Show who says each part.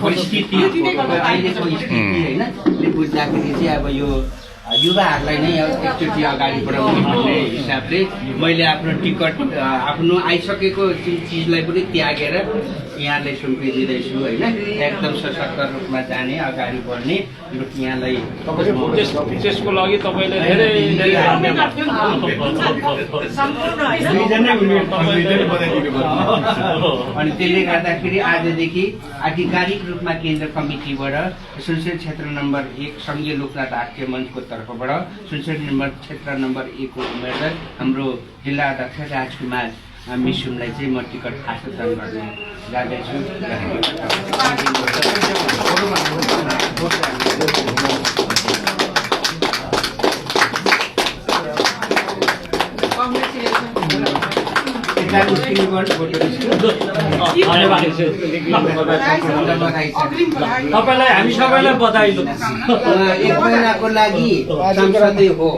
Speaker 1: परिस्थिति अहिलेको स्थिति होइन बुझ्दाखेरि चाहिँ अब यो युवाहरूलाई नै एकचोटि अगाडि बढाउने भन्ने हिसाबले मैले आफ्नो टिकट आफ्नो आइसकेको चिजलाई पनि त्यागेर यहाँलाई सुम्पिदिँदैछु होइन एकदम सशक्त रूपमा जाने अगाडि बढ्ने यहाँलाई
Speaker 2: त्यसको लागि तपाईँले धेरै धेरै
Speaker 1: अनि त्यसले गर्दाखेरि आजदेखि आधिकारिक रूपमा केन्द्र कमिटीबाट सुनसरी क्षेत्र नम्बर 1 संघीय लोकनाथ आर्थिक मञ्चको तर्फबाट सुनसरी नम्बर क्षेत्र नम्बर 1 को उम्मेदवार हाम्रो जिल्ला अध्यक्ष राजकुमार मिसुमलाई चाहिँ म टिकट हस्तान्तरण गर्ने जाँदैछु।
Speaker 2: तपाईँलाई हामी सबैलाई बधाई
Speaker 1: एक महिनाको लागि संसदै हो।